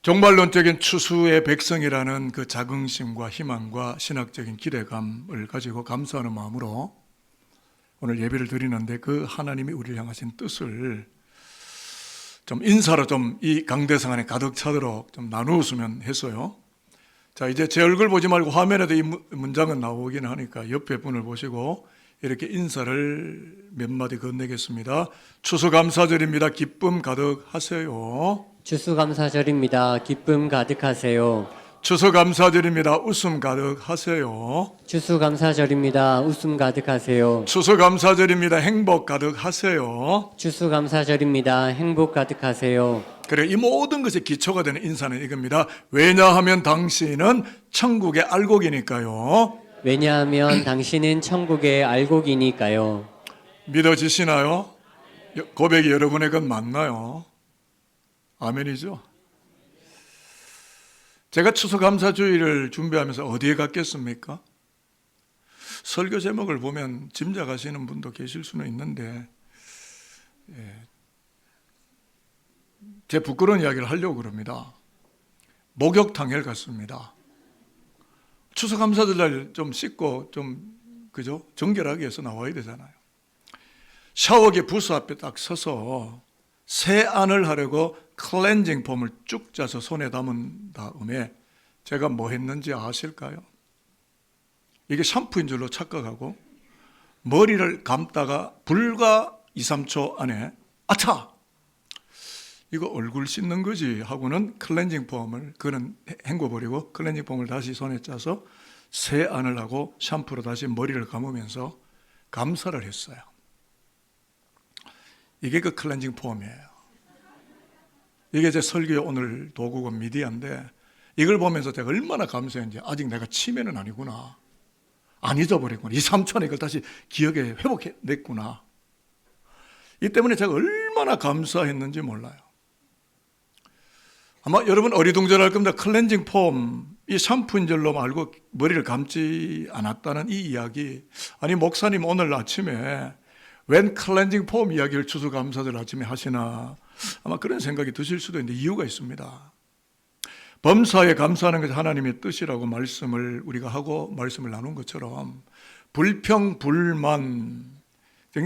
종말론적인 추수의 백성이라는 그 자긍심과 희망과 신학적인 기대감을 가지고 감사하는 마음으로 오늘 예배를 드리는데, 그 하나님이 우리를 향하신 뜻을 좀 인사로 좀 이 강대상 안에 가득 차도록 좀 나누었으면 했어요. 자, 이제 제 얼굴 보지 말고 화면에도 이 문장은 나오긴 하니까 옆에 분을 보시고 이렇게 인사를 몇 마디 건네겠습니다. 추수감사절입니다. 기쁨 가득하세요. 추수감사절입니다. 기쁨 가득하세요. 추수감사절입니다. 웃음 가득하세요. 추수감사절입니다. 웃음 가득하세요. 추수감사절입니다. 행복 가득하세요. 추수감사절입니다. 행복 가득하세요. 그래, 이 모든 것의 기초가 되는 인사는 이겁니다. 왜냐하면 당신은 천국의 알곡이니까요. 왜냐하면 당신은 천국의 알곡이니까요. 믿어지시나요? 고백이 여러분의 건 맞나요? 아멘이죠. 제가 추수감사주의를 준비하면서 어디에 갔겠습니까? 설교 제목을 보면 짐작하시는 분도 계실 수는 있는데, 제 부끄러운 이야기를 하려고 그럽니다. 목욕탕에 갔습니다. 추수감사절날 좀 씻고 좀 그죠? 정결하게 해서 나와야 되잖아요. 샤워기 부스 앞에 딱 서서 세안을 하려고 클렌징 폼을 쭉 짜서 손에 담은 다음에 제가 뭐 했는지 아실까요? 이게 샴푸인 줄로 착각하고 머리를 감다가 불과 2, 3초 안에 아차! 이거 얼굴 씻는 거지 하고는 클렌징 폼을 그는 헹궈버리고 클렌징 폼을 다시 손에 짜서 세안을 하고 샴푸로 다시 머리를 감으면서 감사를 했어요. 이게 그 클렌징 폼이에요. 이게 제 설교의 오늘 도구가 미디어인데, 이걸 보면서 제가 얼마나 감사했는지, 아직 내가 치매는 아니구나, 안 잊어버렸구나, 2, 3초 안에 이걸 다시 기억에 회복해냈구나. 이 때문에 제가 얼마나 감사했는지 몰라요. 아마 여러분 어리둥절할 겁니다. 클렌징 폼, 이 샴푸인 줄로 알고 머리를 감지 않았다는 이 이야기, 아니 목사님 오늘 아침에 웬 클렌징 폼 이야기를 추수감사절 아침에 하시나, 아마 그런 생각이 드실 수도 있는데 이유가 있습니다. 범사에 감사하는 것이 하나님의 뜻이라고 말씀을 우리가 하고 말씀을 나눈 것처럼, 불평, 불만,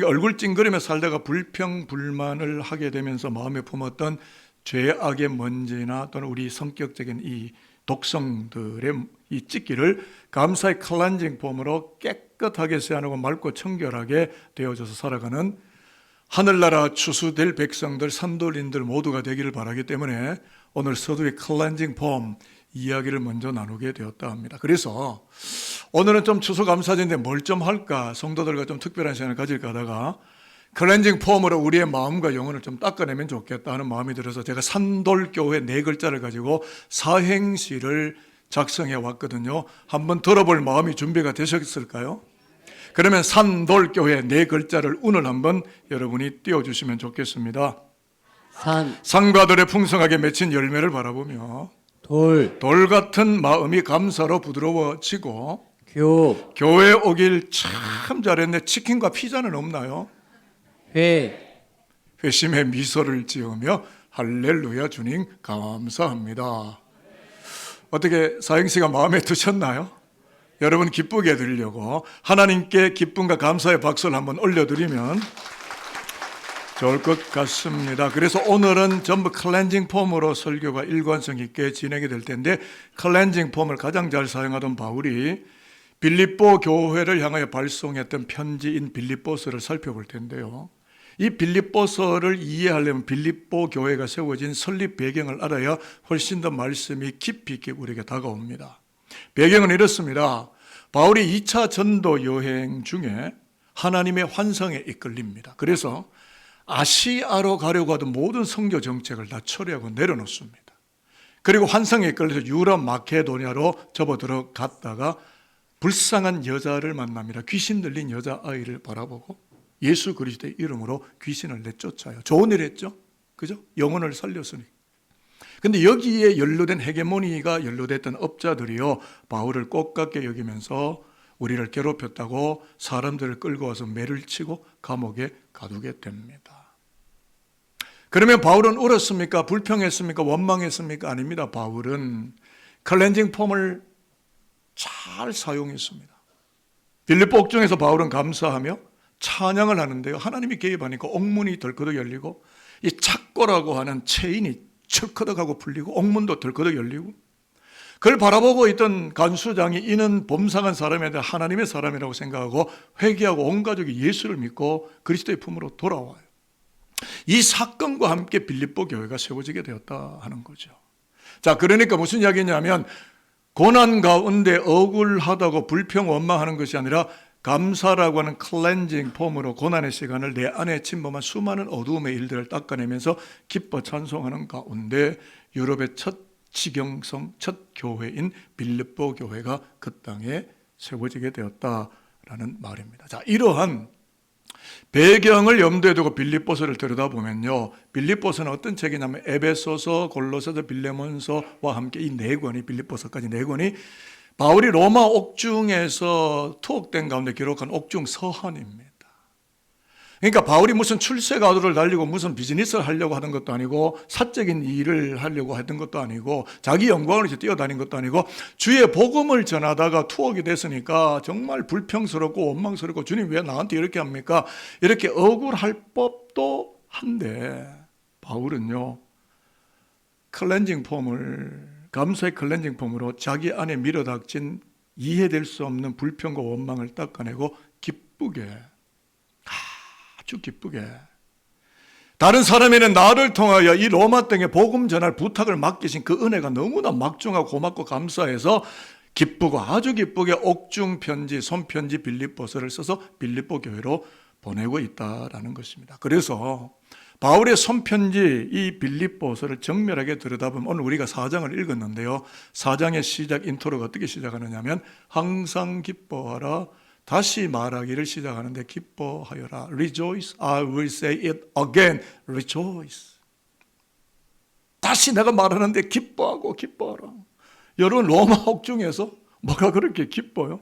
얼굴 찡그리며 살다가 불평, 불만을 하게 되면서 마음에 품었던 죄악의 먼지나 또는 우리 성격적인 이 독성들의 이 찢기를 감사의 클렌징 폼으로 깨끗하게 세안하고 맑고 청결하게 되어져서 살아가는 하늘나라 추수될 백성들, 산돌인들 모두가 되기를 바라기 때문에 오늘 서두의 클렌징 폼 이야기를 먼저 나누게 되었다 합니다. 그래서 오늘은 좀 추수감사절인데 뭘 좀 할까, 성도들과 좀 특별한 시간을 가질까 하다가 클렌징 폼으로 우리의 마음과 영혼을 좀 닦아내면 좋겠다 하는 마음이 들어서 제가 산돌교회 4글자를 가지고 사행시를 작성해 왔거든요. 한번 들어볼 마음이 준비가 되셨을까요? 그러면 산돌교회 4글자를 오늘 한번 여러분이 띄워주시면 좋겠습니다. 산과 돌에 풍성하게 맺힌 열매를 바라보며 돌 같은 마음이 감사로 부드러워지고 교회 오길 참 잘했네. 치킨과 피자는 없나요? 회심의 미소를 지으며 할렐루야 주님 감사합니다. 어떻게 사행시가 마음에 드셨나요? 여러분 기쁘게 해드리려고 하나님께 기쁨과 감사의 박수를 한번 올려드리면 좋을 것 같습니다. 그래서 오늘은 전부 클렌징 폼으로 설교가 일관성 있게 진행이 될 텐데, 클렌징 폼을 가장 잘 사용하던 바울이 빌립보 교회를 향하여 발송했던 편지인 빌립보서를 살펴볼 텐데요. 이 빌립보서를 이해하려면 빌립보 교회가 세워진 설립 배경을 알아야 훨씬 더 말씀이 깊이 있게 우리에게 다가옵니다. 배경은 이렇습니다. 바울이 2차 전도 여행 중에 하나님의 환상에 이끌립니다. 그래서 아시아로 가려고 하던 모든 선교 정책을 다 처리하고 내려놓습니다. 그리고 환상에 이끌려서 유럽 마케도니아로 접어 들어갔다가 불쌍한 여자를 만납니다. 귀신 들린 여자아이를 바라보고 예수 그리스도의 이름으로 귀신을 내쫓아요. 좋은 일 했죠? 그죠? 영혼을 살렸으니. 근데 여기에 연루된 헤게모니가 연루됐던 업자들이요, 바울을 꽃같게 여기면서 우리를 괴롭혔다고 사람들을 끌고 와서 매를 치고 감옥에 가두게 됩니다. 그러면 바울은 울었습니까? 불평했습니까? 원망했습니까? 아닙니다. 바울은 클렌징 폼을 잘 사용했습니다. 빌립보 옥중에서 바울은 감사하며 찬양을 하는데요. 하나님이 개입하니까 옥문이 덜커덕 열리고 이 착고라고 하는 체인이 철커덕하고 풀리고 옥문도 덜커덕 열리고 그걸 바라보고 있던 간수장이 이는 범상한 사람이 아니라 하나님의 사람이라고 생각하고 회개하고 온 가족이 예수를 믿고 그리스도의 품으로 돌아와요. 이 사건과 함께 빌립보 교회가 세워지게 되었다 하는 거죠. 자, 그러니까 무슨 이야기냐면 고난 가운데 억울하다고 불평 원망하는 것이 아니라 감사라고 하는 클렌징 폼으로 고난의 시간을 내 안에 침범한 수많은 어두움의 일들을 닦아내면서 기뻐 찬송하는 가운데 유럽의 첫 지경성 첫 교회인 빌립보 교회가 그 땅에 세워지게 되었다라는 말입니다. 자, 이러한 배경을 염두에 두고 빌립보서를 들여다보면요, 빌립보서는 어떤 책이냐면 에베소서, 골로새서, 빌레몬서와 함께 이 네 권이, 빌립보서까지 네 권이 바울이 로마 옥중에서 투옥된 가운데 기록한 옥중 서한입니다. 그러니까 바울이 무슨 출세가도를 달리고 무슨 비즈니스를 하려고 하던 것도 아니고 사적인 일을 하려고 했던 것도 아니고 자기 영광을 위해서 뛰어다닌 것도 아니고 주의 복음을 전하다가 투옥이 됐으니까 정말 불평스럽고 원망스럽고 주님 왜 나한테 이렇게 합니까? 이렇게 억울할 법도 한데 바울은요, 클렌징 폼을, 감사의 클렌징 폼으로 자기 안에 밀어닥친 이해될 수 없는 불평과 원망을 닦아내고 기쁘게, 아주 기쁘게 다른 사람에는 나를 통하여 이 로마 땅에 복음 전할 부탁을 맡기신 그 은혜가 너무나 막중하고 고맙고 감사해서 기쁘고 아주 기쁘게 옥중 편지, 손편지 빌립보서를 써서 빌립보 교회로 보내고 있다라는 것입니다. 그래서 바울의 손편지 이 빌립보서를 정밀하게 들여다보면 오늘 우리가 4장을 읽었는데요, 4장의 시작 인트로가 어떻게 시작하느냐면 항상 기뻐하라, 다시 말하기를 시작하는데 기뻐하여라. Rejoice, I will say it again. Rejoice. 다시 내가 말하는데 기뻐하고 기뻐하라. 여러분 로마 옥중에서 뭐가 그렇게 기뻐요?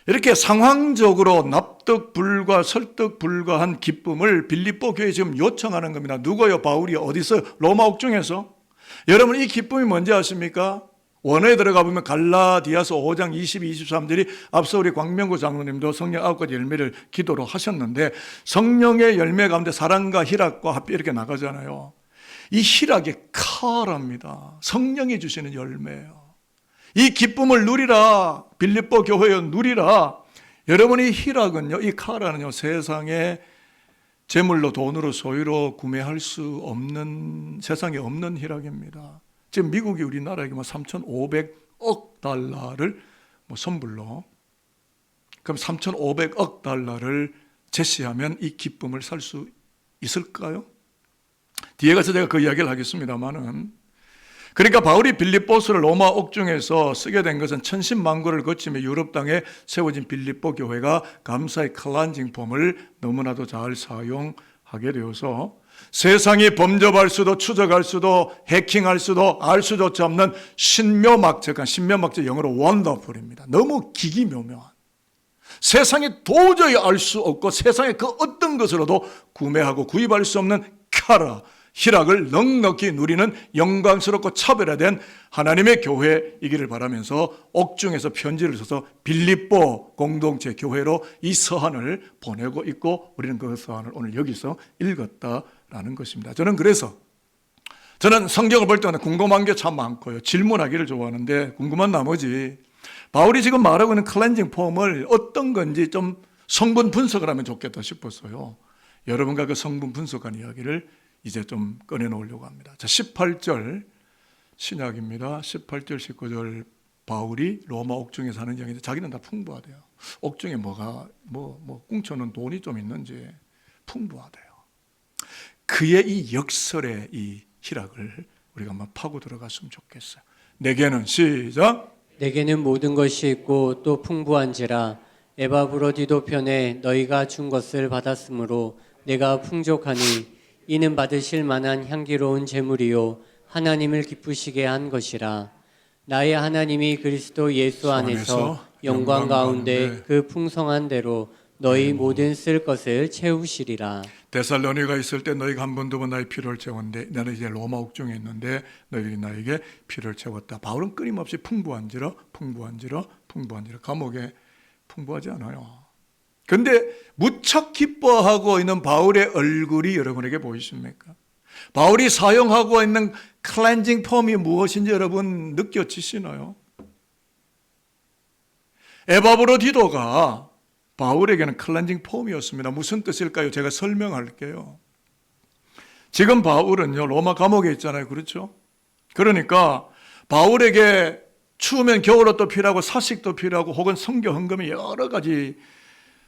이렇게 상황적으로 납득 불가, 설득 불가한 기쁨을 빌립보 교회에 지금 요청하는 겁니다. 누구요? 바울이 어디서? 로마 옥중에서. 여러분 이 기쁨이 뭔지 아십니까? 원어에 들어가 보면 갈라디아서 5장 22, 23절이 앞서 우리 광명구 장로님도 성령 9가지 열매를 기도로 하셨는데 성령의 열매 가운데 사랑과 희락과 합이 이렇게 나가잖아요. 이 희락이 카라입니다. 성령이 주시는 열매예요. 이 기쁨을 누리라. 빌립보 교회여 누리라. 여러분이 희락은요, 이 카라는요, 세상에 재물로 돈으로 소유로 구매할 수 없는, 세상에 없는 희락입니다. 지금 미국이 우리나라에게 3,500억 달러를 선불로, 그럼 3,500억 달러를 제시하면 이 기쁨을 살 수 있을까요? 뒤에 가서 제가 그 이야기를 하겠습니다만은, 그러니까 바울이 빌립보서를 로마 옥중에서 쓰게 된 것은 천신만고를 거치며 유럽 땅에 세워진 빌립보 교회가 감사의 클렌징 폼을 너무나도 잘 사용하게 되어서 세상이 범접할 수도 추적할 수도 해킹할 수도 알 수조차 없는 신묘막측한, 신묘막측 영어로 wonderful입니다. 너무 기기묘묘한, 세상이 도저히 알 수 없고 세상의 그 어떤 것으로도 구매하고 구입할 수 없는 카라, 희락을 넉넉히 누리는 영광스럽고 차별화된 하나님의 교회이기를 바라면서 옥중에서 편지를 써서 빌립보 공동체 교회로 이 서한을 보내고 있고 우리는 그 서한을 오늘 여기서 읽었다라는 것입니다. 저는 성경을 볼 때마다 궁금한 게 참 많고요. 질문하기를 좋아하는데 궁금한 나머지 바울이 지금 말하고 있는 클렌징 폼을 어떤 건지 좀 성분 분석을 하면 좋겠다 싶었어요. 여러분과 그 성분 분석한 이야기를 이제 좀 꺼내놓으려고 합니다. 자, 18절 신약입니다. 18절, 19절 바울이 로마 옥중에서 하는 이야기인데 자기는 다 풍부하대요. 옥중에 뭐가 꿍쳐놓은 돈이 좀 있는지 풍부하대요. 그의 이 역설의 이 희락을 우리가 한번 파고 들어갔으면 좋겠어요. 내게는 시작. 내게는 모든 것이 있고 또 풍부한지라 에바브로디도 편에 너희가 준 것을 받았으므로 내가 풍족하니 이는 받으실 만한 향기로운 제물이요 하나님을 기쁘시게 한 것이라. 나의 하나님이 그리스도 예수 안에서 영광 가운데 그 풍성한 대로 너희 모든 쓸 것을 채우시리라. 데살로니가 있을 때 너희가 한 번 두 번 나의 피로를 채웠는데 나는 이제 로마 옥중에 있는데 너희들이 나에게 피로를 채웠다. 바울은 끊임없이 풍부한지라 감옥에 풍부하지 않아요. 근데 무척 기뻐하고 있는 바울의 얼굴이 여러분에게 보이십니까? 바울이 사용하고 있는 클렌징 폼이 무엇인지 여러분 느껴지시나요? 에바브로디도가 바울에게는 클렌징 폼이었습니다. 무슨 뜻일까요? 제가 설명할게요. 지금 바울은요, 로마 감옥에 있잖아요. 그렇죠? 그러니까 바울에게 추우면 겨울옷도 필요하고 사식도 필요하고 혹은 성교 헌금이 여러 가지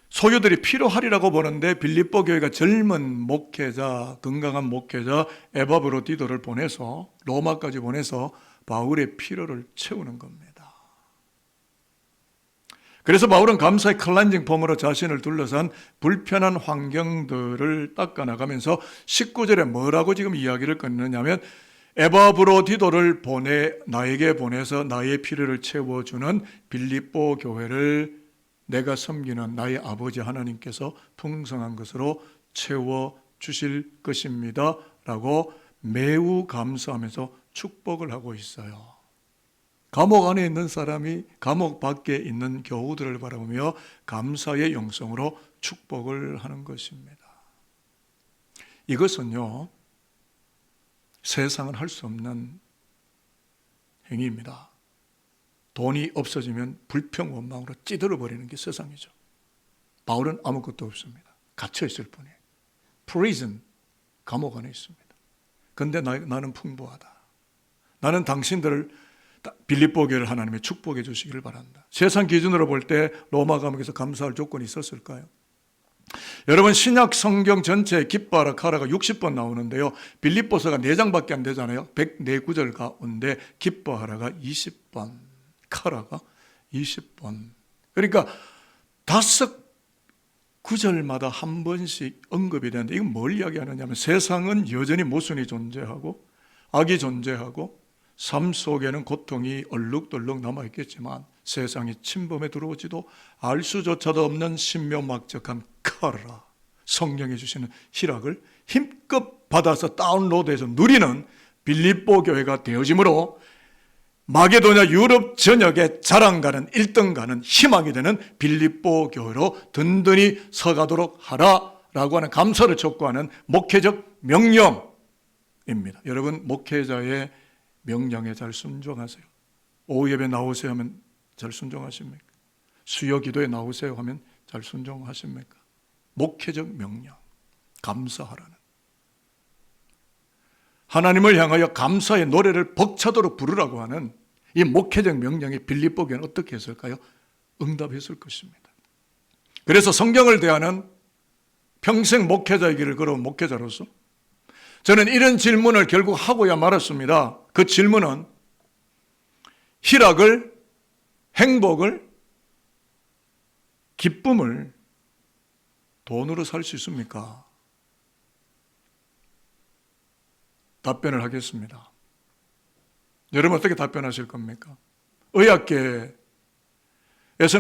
소유들이 필요하리라고 보는데 빌립보 교회가 젊은 목회자, 건강한 목회자 에바브로디도를 보내서 로마까지 보내서 바울의 필요를 채우는 겁니다. 그래서 바울은 감사의 클렌징 폼으로 자신을 둘러싼 불편한 환경들을 닦아나가면서 19절에 뭐라고 지금 이야기를 꺼내느냐면 에바브로디도를 나에게 보내서 나의 필요를 채워주는 빌립보 교회를 내가 섬기는 나의 아버지 하나님께서 풍성한 것으로 채워주실 것입니다 라고 매우 감사하면서 축복을 하고 있어요. 감옥 안에 있는 사람이 감옥 밖에 있는 교우들을 바라보며 감사의 영성으로 축복을 하는 것입니다. 이것은요, 세상은 할 수 없는 행위입니다. 돈이 없어지면 불평원망으로 찌들어버리는 게 세상이죠. 바울은 아무것도 없습니다. 갇혀있을 뿐이에요. prison, 감옥 안에 있습니다. 그런데 나는 풍부하다. 나는 당신들을 빌립보 교회를 하나님의 축복해 주시기를 바란다. 세상 기준으로 볼 때 로마 감옥에서 감사할 조건이 있었을까요? 여러분 신약 성경 전체에 기뻐하라 카라가 60번 나오는데요. 빌립보서가 4장밖에 안 되잖아요. 104구절 가운데 기뻐하라가 20번, 카라가 20번. 그러니까 5구절마다 한 번씩 언급이 되는데 이건 뭘 이야기하느냐면 세상은 여전히 모순이 존재하고 악이 존재하고 삶 속에는 고통이 얼룩덜룩 남아있겠지만 세상이 침범에 들어오지도 알 수조차도 없는 신묘막적한 카라, 성령이 주시는 희락을 힘껏 받아서 다운로드해서 누리는 빌립보 교회가 되어지므로 마게도냐 유럽 전역에 자랑가는 1등가는 희망이 되는 빌립보 교회로 든든히 서가도록 하라라고 하는 감사를 촉구하는 목회적 명령입니다. 여러분 목회자의 명령에 잘 순종하세요. 오후 예배 나오세요 하면 잘 순종하십니까? 수요 기도에 나오세요 하면 잘 순종하십니까? 목회적 명령, 감사하라는. 하나님을 향하여 감사의 노래를 벅차도록 부르라고 하는 이 목회적 명령에 빌립보 교회는 어떻게 했을까요? 응답했을 것입니다. 그래서 성경을 대하는 평생 목회자의 길을 걸어온 목회자로서 저는 이런 질문을 결국 하고야 말았습니다. 그 질문은 희락을, 행복을, 기쁨을 돈으로 살 수 있습니까? 답변을 하겠습니다. 여러분 어떻게 답변하실 겁니까? 의학계에서는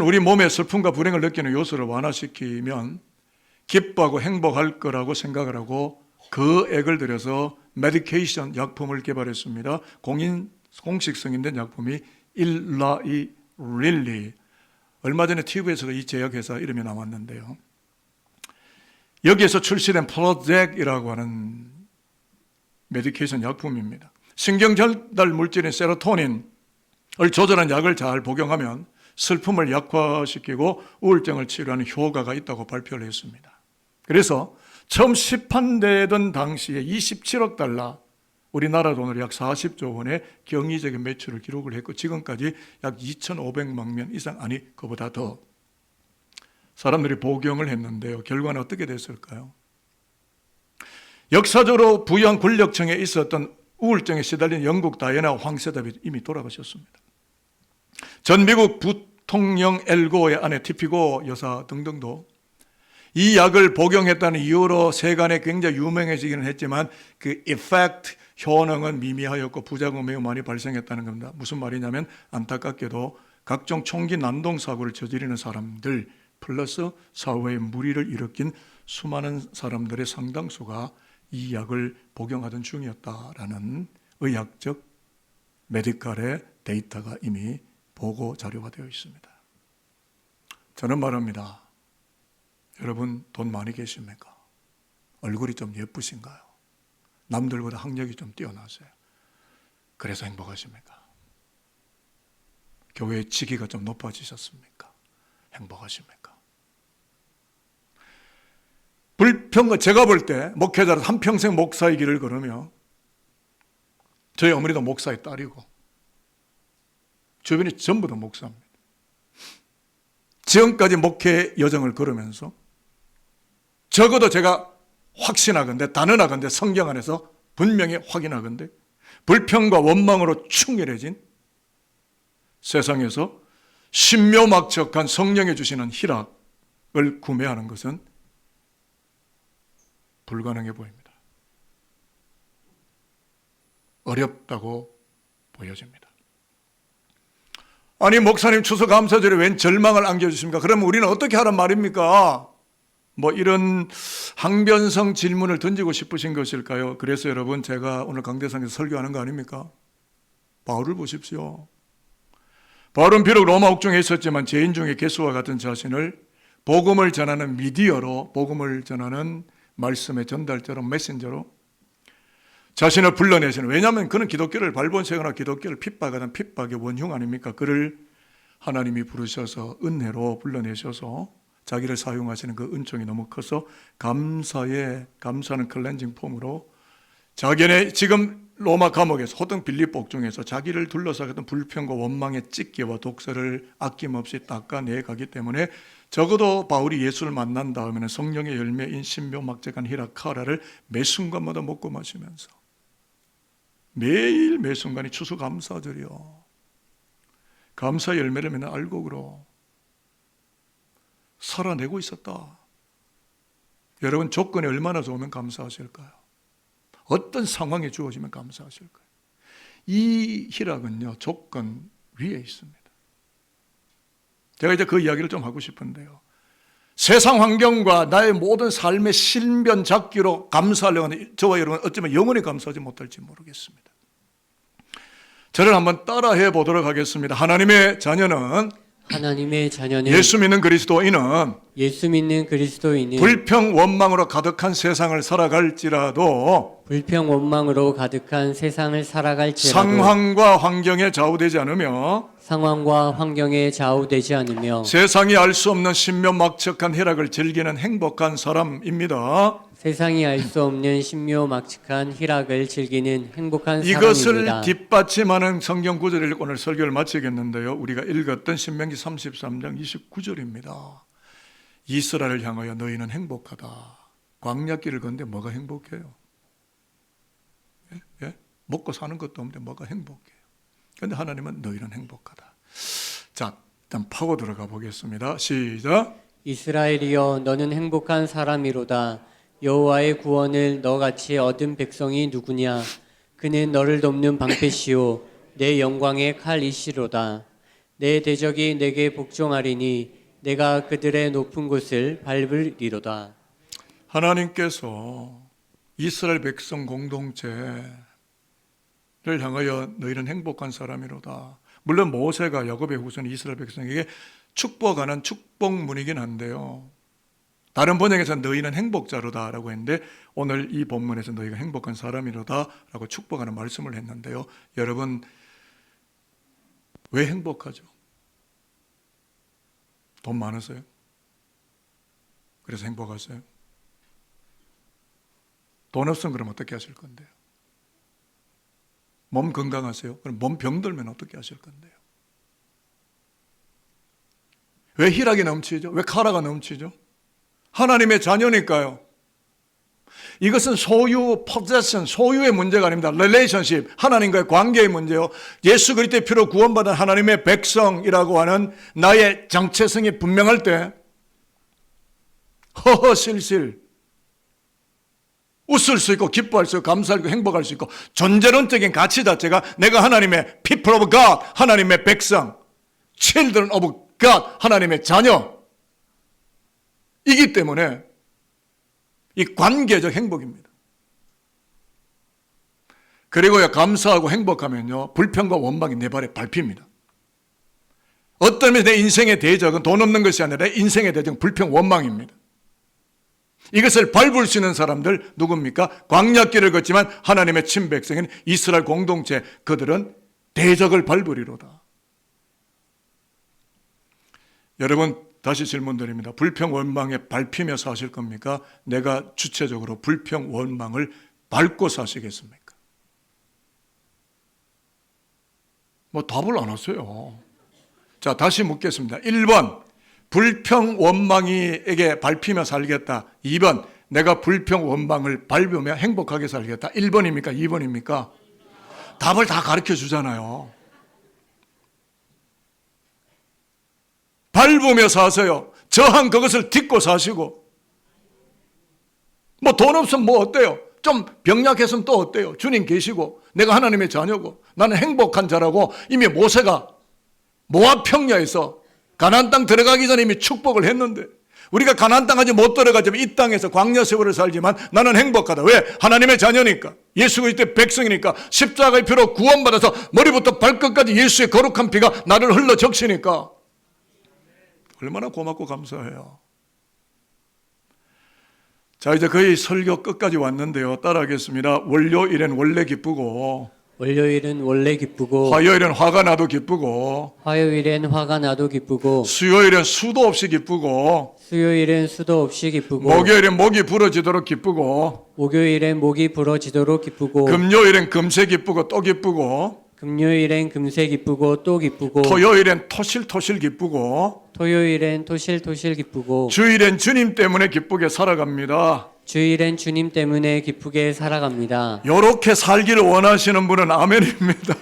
우리 몸의 슬픔과 불행을 느끼는 요소를 완화시키면 기뻐하고 행복할 거라고 생각을 하고 그 액을 들여서 메디케이션 약품을 개발했습니다. 공식 승인된 약품이 일라이릴리. 얼마 전에 TV에서도 이 제약회사 이름이 나왔는데요. 여기에서 출시된 프로젝이라고 하는 메디케이션 약품입니다. 신경전달 물질인 세로토닌을 조절한 약을 잘 복용하면 슬픔을 약화시키고 우울증을 치료하는 효과가 있다고 발표를 했습니다. 그래서 처음 시판되던 당시에 27억 달러, 우리나라 돈으로 약 40조 원의 경이적인 매출을 기록을 했고 지금까지 약 2,500만 명 이상, 아니 그보다 더 사람들이 복용을 했는데요. 결과는 어떻게 됐을까요? 역사적으로 부유한 권력층에 있었던 우울증에 시달린 영국 다이애나 황세자비 이미 돌아가셨습니다. 전 미국 부통령 엘고의 아내 티피고 여사 등등도 이 약을 복용했다는 이유로 세간에 굉장히 유명해지기는 했지만 그 이펙트, 효능은 미미하였고 부작용이 매우 많이 발생했다는 겁니다. 무슨 말이냐면 안타깝게도 각종 총기 난동 사고를 저지르는 사람들 플러스 사회에 무리를 일으킨 수많은 사람들의 상당수가 이 약을 복용하던 중이었다라는 의학적 메디컬의 데이터가 이미 보고 자료화되어 있습니다. 저는 말합니다. 여러분 돈 많이 계십니까? 얼굴이 좀 예쁘신가요? 남들보다 학력이 좀 뛰어나세요? 그래서 행복하십니까? 교회의 직위가 좀 높아지셨습니까? 행복하십니까? 불평과 제가 볼 때 목회자로 한평생 목사의 길을 걸으며 저희 어머니도 목사의 딸이고 주변이 전부 다 목사입니다. 지금까지 목회 여정을 걸으면서 적어도 제가 확신하건대 단언하건대 성경 안에서 분명히 확인하건대 불평과 원망으로 충혈해진 세상에서 신묘막측한 성령이 주시는 희락을 구매하는 것은 불가능해 보입니다. 어렵다고 보여집니다. 아니 목사님 추수감사절에 웬 절망을 안겨주십니까? 그러면 우리는 어떻게 하란 말입니까? 뭐 이런 항변성 질문을 던지고 싶으신 것일까요? 그래서 여러분 제가 오늘 강대상에서 설교하는 거 아닙니까? 바울을 보십시오. 바울은 비록 로마 옥중에 있었지만 죄인 중에 개수와 같은 자신을 복음을 전하는 미디어로 복음을 전하는 말씀의 전달자로 메신저로 자신을 불러내시는, 왜냐하면 그는 기독교를 발본세거나 기독교를 핍박하던 핍박의 원흉 아닙니까? 그를 하나님이 부르셔서 은혜로 불러내셔서 자기를 사용하시는 그 은총이 너무 커서 감사하는 클렌징 폼으로 자기네 지금 로마 감옥에서 호등 빌립보 옥중에서 자기를 둘러싸였던 불평과 원망의 찢기와 독서를 아낌없이 닦아내 가기 때문에 적어도 바울이 예수를 만난 다음에는 성령의 열매인 신묘막측한 히라카라를 매 순간마다 먹고 마시면서 매일 매 순간이 추수감사절이요. 감사 열매를 맨날 알곡으로 살아내고 있었다. 여러분 조건이 얼마나 좋으면 감사하실까요? 어떤 상황이 주어지면 감사하실까요? 이 희락은요 조건 위에 있습니다. 제가 이제 그 이야기를 좀 하고 싶은데요. 세상 환경과 나의 모든 삶의 신변 잡기로 감사하려고 하는 저와 여러분 어쩌면 영원히 감사하지 못할지 모르겠습니다. 저를 한번 따라해 보도록 하겠습니다. 하나님의 자녀는 예수 믿는 그리스도인은 불평 원망으로 가득한 세상을 살아갈지라도 상황과 환경에 좌우되지 않으며 세상이 알 수 없는 신묘막측한 희락을 즐기는 행복한 사람입니다. 이것을 뒷받침하는 성경 구절을 읽고 오늘 설교를 마치겠는데요. 우리가 읽었던 신명기 33장 29절입니다. 이스라엘을 향하여 너희는 행복하다. 광야길을 걷는데 뭐가 행복해요? 예? 먹고 사는 것도 없는데 뭐가 행복해요? 그런데 하나님은 너희는 행복하다. 자, 일단 파고 들어가 보겠습니다. 시작. 이스라엘이여 너는 행복한 사람이로다. 여호와의 구원을 너같이 얻은 백성이 누구냐? 그는 너를 돕는 방패시오 내 영광의 칼이시로다. 내 대적이 내게 복종하리니 내가 그들의 높은 곳을 밟으리로다. 하나님께서 이스라엘 백성 공동체를 향하여 너희는 행복한 사람이로다. 물론 모세가 야곱의 후손 이스라엘 백성에게 축복하는 축복문이긴 한데요. 다른 번역에서는 너희는 행복자로다 라고 했는데 오늘 이 본문에서 너희가 행복한 사람이로다 라고 축복하는 말씀을 했는데요. 여러분 왜 행복하죠? 돈 많으세요? 그래서 행복하세요? 돈 없으면 그럼 어떻게 하실 건데요? 몸 건강하세요? 그럼 몸 병들면 어떻게 하실 건데요? 왜 희락이 넘치죠? 왜 카라가 넘치죠? 하나님의 자녀니까요. 이것은 소유, possession, 소유의 문제가 아닙니다. relationship, 하나님과의 관계의 문제요. 예수 그리스도의 피로 구원받은 하나님의 백성이라고 하는 나의 정체성이 분명할 때 허허실실 웃을 수 있고 기뻐할 수 있고 감사할 수 있고 행복할 수 있고 존재론적인 가치 자체가 내가 하나님의 people of God, 하나님의 백성, children of God, 하나님의 자녀 이기 때문에 이 관계적 행복입니다. 그리고요, 감사하고 행복하면요, 불평과 원망이 내 발에 밟힙니다. 어떤 면에서 내 인생의 대적은 돈 없는 것이 아니라 내 인생의 대적은 불평, 원망입니다. 이것을 밟을 수 있는 사람들 누굽니까? 광야길을 걷지만 하나님의 친백성인 이스라엘 공동체, 그들은 대적을 밟으리로다. 여러분, 다시 질문드립니다. 불평, 원망에 밟히며 사실 겁니까? 내가 주체적으로 불평, 원망을 밟고 사시겠습니까? 뭐 답을 안 하세요. 자, 다시 묻겠습니다. 1번, 불평, 원망이에게 밟히며 살겠다. 2번, 내가 불평, 원망을 밟으며 행복하게 살겠다. 1번입니까? 2번입니까? 답을 다 가르쳐 주잖아요. 밟으며 사세요. 저한 그것을 딛고 사시고. 뭐 돈 없으면 뭐 어때요? 좀 병약했으면 또 어때요? 주님 계시고 내가 하나님의 자녀고 나는 행복한 자라고 이미 모세가 모압 평야에서 가나안 땅 들어가기 전에 이미 축복을 했는데, 우리가 가나안 땅 아직 못 들어가지만 이 땅에서 광야 세월을 살지만 나는 행복하다. 왜? 하나님의 자녀니까, 예수 그리스도의 백성이니까, 십자가의 피로 구원받아서 머리부터 발끝까지 예수의 거룩한 피가 나를 흘러 적시니까 얼마나 고맙고 감사해요. 자, 이제 거의 설교 끝까지 왔는데요. 따라하겠습니다. 월요일엔 원래 기쁘고, 월요일은 원래 기쁘고, 화요일엔 화가 나도 기쁘고, 화요일엔 화가 나도 기쁘고, 수요일엔 수도 없이 기쁘고, 수요일엔 수도 없이 기쁘고, 목요일엔 목이 부러지도록 기쁘고, 목요일엔 목이 부러지도록 기쁘고, 금요일엔 금세 기쁘고 또 기쁘고, 금요일엔 금세 기쁘고 또 기쁘고, 토요일엔 토실토실 기쁘고, 토요일엔 토실토실 기쁘고, 주일엔 주님 때문에 기쁘게 살아갑니다. 주일엔 주님 때문에 기쁘게 살아갑니다. 이렇게 살기를 원하시는 분은 아멘입니다.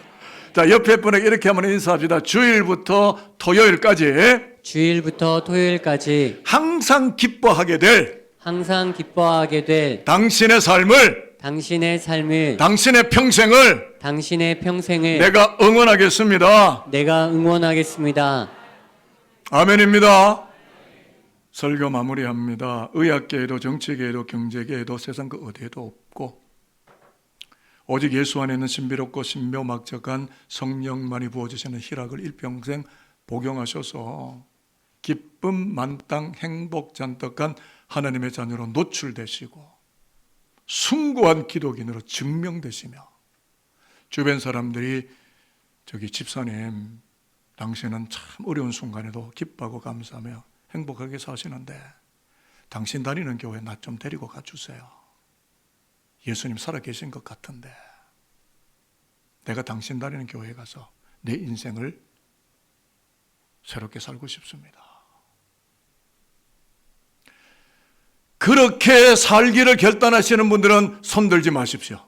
자, 옆에 분에게 이렇게 한번 인사합시다. 주일부터 토요일까지 주일부터 토요일까지 항상 기뻐하게 될 항상 기뻐하게 될 당신의 삶을, 당신의 삶을, 당신의 평생을 당신의 평생을 내가 응원하겠습니다. 내가 응원하겠습니다. 아멘입니다. 설교 마무리합니다. 의학계에도 정치계에도 경제계에도 세상 그 어디에도 없고 오직 예수 안에 있는 신비롭고 신묘막적한 성령만이 부어주시는 희락을 일평생 복용하셔서 기쁨 만땅 행복 잔뜩한 하나님의 자녀로 노출되시고 숭고한 기독인으로 증명되시며 주변 사람들이 저기 집사님 당신은 참 어려운 순간에도 기뻐하고 감사하며 행복하게 사시는데 당신 다니는 교회 나 좀 데리고 가주세요. 예수님 살아계신 것 같은데 내가 당신 다니는 교회에 가서 내 인생을 새롭게 살고 싶습니다. 그렇게 살기를 결단하시는 분들은 손 들지 마십시오.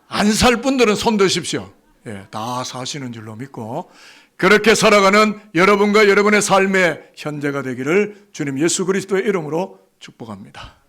안 살 분들은 손 드십시오. 예, 다 사시는 줄로 믿고 그렇게 살아가는 여러분과 여러분의 삶의 현재가 되기를 주님 예수 그리스도의 이름으로 축복합니다.